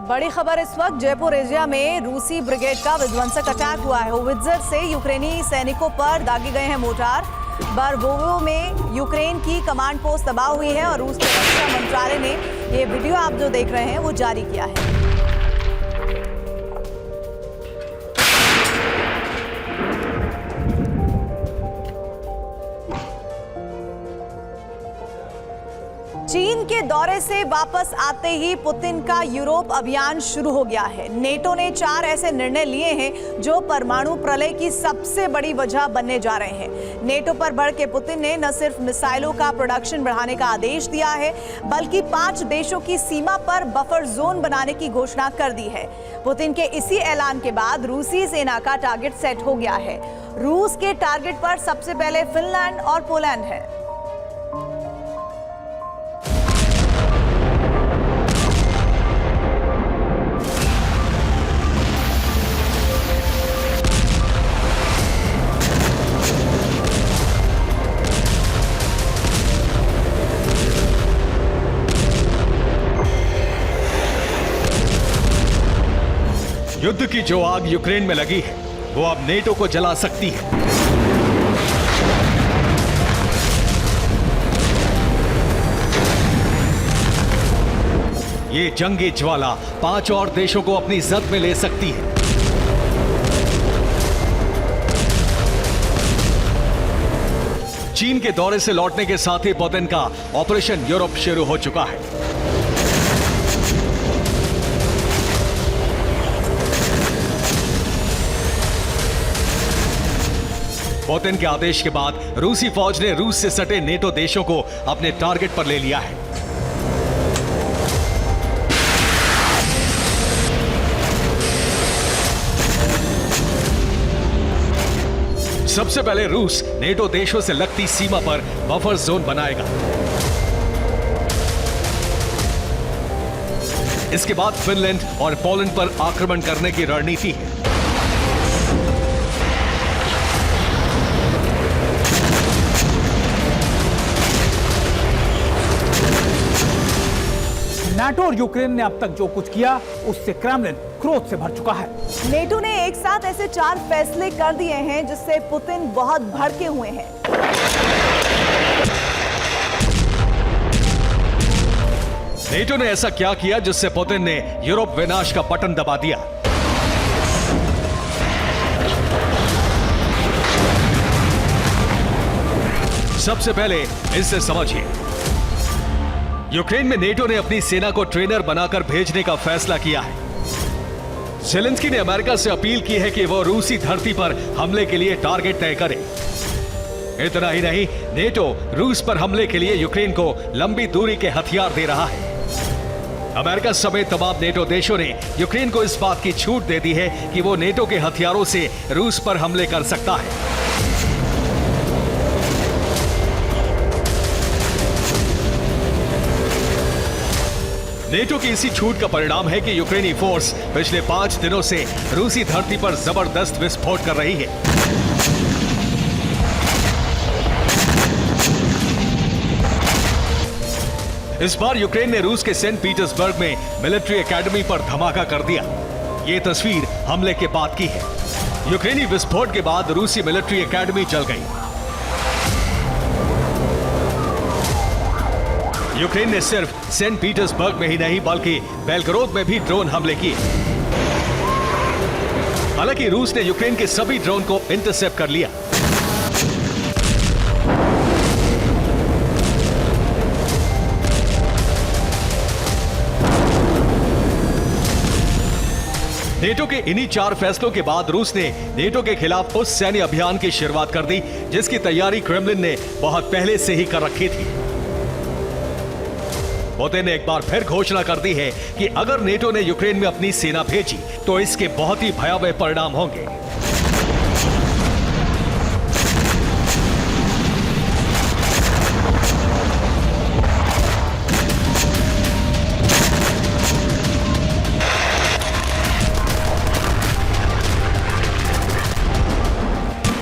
बड़ी खबर इस वक्त जयपुर एजिया में रूसी ब्रिगेड का विध्वंसक अटैक हुआ है। होवित्जर से यूक्रेनी सैनिकों पर दागे गए हैं मोर्टार। बारबोवो में यूक्रेन की कमांड पोस्ट तबाह हुई है और रूस के रक्षा मंत्रालय ने ये वीडियो आप जो देख रहे हैं वो जारी किया है। चीन के दौरे से वापस आते ही पुतिन का यूरोप अभियान शुरू हो गया है। नेटो ने 4 ऐसे निर्णय लिए हैं जो परमाणु प्रलय की सबसे बड़ी वजह बनने जा रहे हैं। नेटो पर बढ़ के पुतिन ने न सिर्फ मिसाइलों का प्रोडक्शन बढ़ाने का आदेश दिया है, बल्कि 5 देशों की सीमा पर बफर जोन बनाने की घोषणा कर दी है। पुतिन के इसी ऐलान के बाद रूसी सेना का टारगेट सेट हो गया है। रूस के टारगेट पर सबसे पहले फिनलैंड और पोलैंड है। युद्ध की जो आग यूक्रेन में लगी है वो अब नेटो को जला सकती है। ये जंगी ज्वाला 5 और देशों को अपनी जद में ले सकती है। चीन के दौरे से लौटने के साथ ही पुतिन का ऑपरेशन यूरोप शुरू हो चुका है। पुतिन के आदेश के बाद रूसी फौज ने रूस से सटे नेटो देशों को अपने टारगेट पर ले लिया है। सबसे पहले रूस नेटो देशों से लगती सीमा पर बफर जोन बनाएगा। इसके बाद फिनलैंड और पोलैंड पर आक्रमण करने की रणनीति है। नाटो और यूक्रेन ने अब तक जो कुछ किया उससे क्रेमलिन क्रोध से भर चुका है। नेटो ने एक साथ ऐसे 4 फैसले कर दिए हैं जिससे पुतिन बहुत भड़के हुए हैं। नेटो ने ऐसा क्या किया जिससे पुतिन ने यूरोप विनाश का बटन दबा दिया? सबसे पहले इससे समझिए। यूक्रेन में नेटो ने अपनी सेना को ट्रेनर बनाकर भेजने का फैसला किया है। ज़ेलेंस्की ने अमेरिका से अपील की है कि वो रूसी धरती पर हमले के लिए टारगेट तय करे। इतना ही नहीं, नेटो रूस पर हमले के लिए यूक्रेन को लंबी दूरी के हथियार दे रहा है। अमेरिका समेत तमाम नेटो देशों ने यूक्रेन को इस बात की छूट दे दी है कि वो नेटो के हथियारों से रूस पर हमले कर सकता है। नेटो की इसी छूट का परिणाम है कि यूक्रेनी फोर्स पिछले 5 दिनों से रूसी धरती पर जबरदस्त विस्फोट कर रही है। इस बार यूक्रेन ने रूस के सेंट पीटर्सबर्ग में मिलिट्री एकेडमी पर धमाका कर दिया। ये तस्वीर हमले के बाद की है। यूक्रेनी विस्फोट के बाद रूसी मिलिट्री एकेडमी जल गई। यूक्रेन ने सिर्फ सेंट पीटर्सबर्ग में ही नहीं बल्कि बेलग्रोद में भी ड्रोन हमले किए। हालांकि रूस ने यूक्रेन के सभी ड्रोन को इंटरसेप्ट कर लिया। नेटो के इन्हीं 4 फैसलों के बाद रूस ने नेटो के खिलाफ उस सैन्य अभियान की शुरुआत कर दी जिसकी तैयारी क्रेमलिन ने बहुत पहले से ही कर रखी थी। पुतिन ने एक बार फिर घोषणा कर दी है कि अगर नेटो ने यूक्रेन में अपनी सेना भेजी तो इसके बहुत ही भयावह परिणाम होंगे।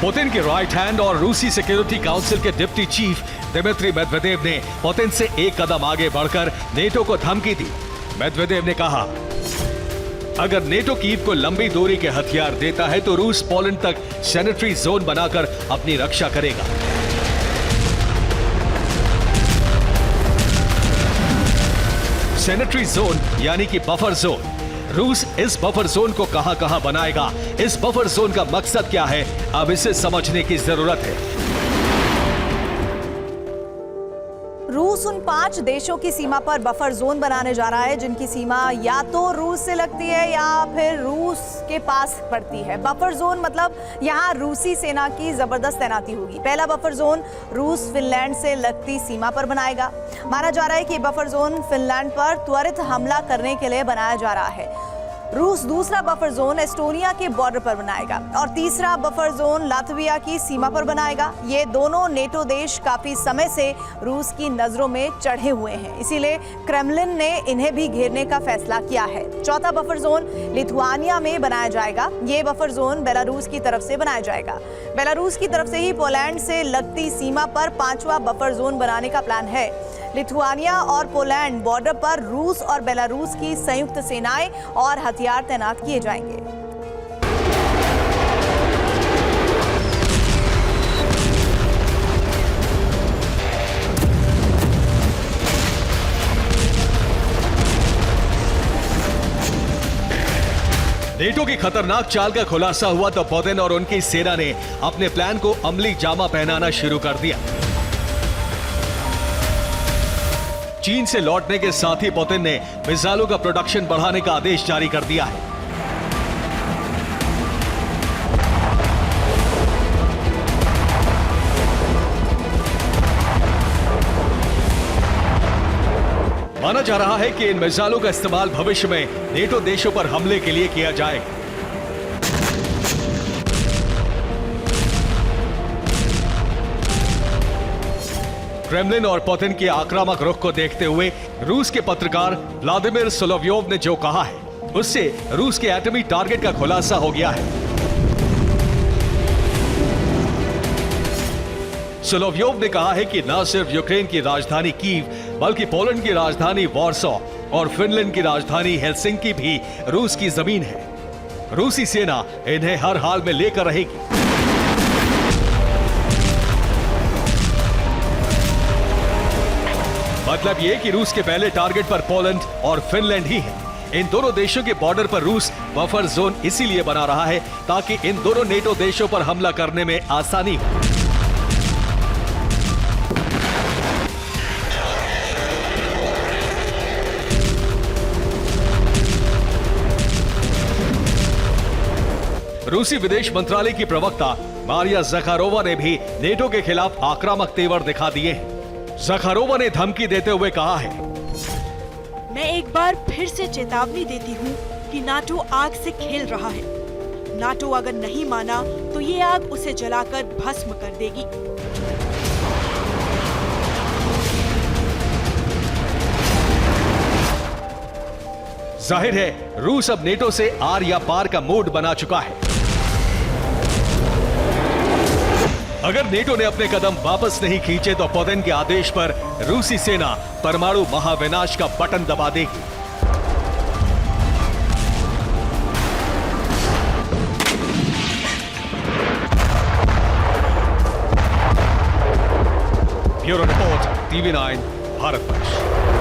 पुतिन के राइट हैंड और रूसी सिक्योरिटी काउंसिल के डिप्टी चीफ दिमित्री मेदवेदेव ने पुतिन से एक कदम आगे बढ़कर नेटो को धमकी दी। मेदवेदेव ने कहा, अगर नेटो कीव को लंबी दूरी के हथियार देता है तो रूस पोलैंड तक सैनिटरी जोन बनाकर अपनी रक्षा करेगा। सैनिटरी जोन यानी कि बफर जोन। रूस इस बफर जोन को कहां बनाएगा, इस बफर जोन का मकसद क्या है, अब इसे समझने की जरूरत है। रूस उन 5 देशों की सीमा पर बफर जोन बनाने जा रहा है जिनकी सीमा या तो रूस से लगती है या फिर रूस के पास पड़ती है। बफर जोन मतलब यहाँ रूसी सेना की जबरदस्त तैनाती होगी। पहला बफर जोन रूस फिनलैंड से लगती सीमा पर बनाएगा। माना जा रहा है कि बफर जोन फिनलैंड पर त्वरित हमला करने के लिए बनाया जा रहा है। रूस दूसरा बफर जोन एस्टोनिया के बॉर्डर पर बनाएगा और तीसरा बफर जोन लातविया की सीमा पर बनाएगा। ये दोनों नेटो देश काफी समय से रूस की नजरों में चढ़े हुए हैं, इसीलिए क्रेमलिन ने इन्हें भी घेरने का फैसला किया है। चौथा बफर जोन लिथुआनिया में बनाया जाएगा। ये बफर जोन बेलारूस की तरफ से बनाया जाएगा। बेलारूस की तरफ से ही पोलैंड से लगती सीमा पर 5वां बफर जोन बनाने का प्लान है। लिथुआनिया और पोलैंड बॉर्डर पर रूस और बेलारूस की संयुक्त सेनाएं और हथियार तैनात किए जाएंगे। नेटो की खतरनाक चाल का खुलासा हुआ तो पुतिन और उनकी सेना ने अपने प्लान को अमली जामा पहनाना शुरू कर दिया। चीन से लौटने के साथ ही पुतिन ने मिसाइलों का प्रोडक्शन बढ़ाने का आदेश जारी कर दिया है। माना जा रहा है कि इन मिसाइलों का इस्तेमाल भविष्य में नेटो देशों पर हमले के लिए किया जाएगा। क्रेमलिन और पुतिन के आक्रामक रुख को देखते हुए रूस के पत्रकार व्लादिमीर सोलोव्योव ने जो कहा है उससे रूस के एटमी टारगेट का खुलासा हो गया है। सोलोव्योव ने कहा है कि न सिर्फ यूक्रेन की राजधानी कीव बल्कि पोलैंड की राजधानी वॉर्सो और फिनलैंड की राजधानी हेलसिंकी भी रूस की जमीन है। रूसी सेना इन्हें हर हाल में लेकर रहेगी। मतलब यह कि रूस के पहले टारगेट पर पोलैंड और फिनलैंड ही है। इन दोनों देशों के बॉर्डर पर रूस बफर जोन इसीलिए बना रहा है ताकि इन दोनों नेटो देशों पर हमला करने में आसानी हो। रूसी विदेश मंत्रालय की प्रवक्ता मारिया ज़खारोवा ने भी नेटो के खिलाफ आक्रामक तेवर दिखा दिए हैं। ज़खारोवा ने धमकी देते हुए कहा है, मैं एक बार फिर से चेतावनी देती हूँ कि नाटो आग से खेल रहा है। नाटो अगर नहीं माना तो ये आग उसे जलाकर भस्म कर देगी। जाहिर है रूस अब नेटो से आर या पार का मूड बना चुका है। अगर नेटो ने अपने कदम वापस नहीं खींचे तो पुतिन के आदेश पर रूसी सेना परमाणु महाविनाश का बटन दबा देगी। Bureau report, TV9 Bharatvarsh.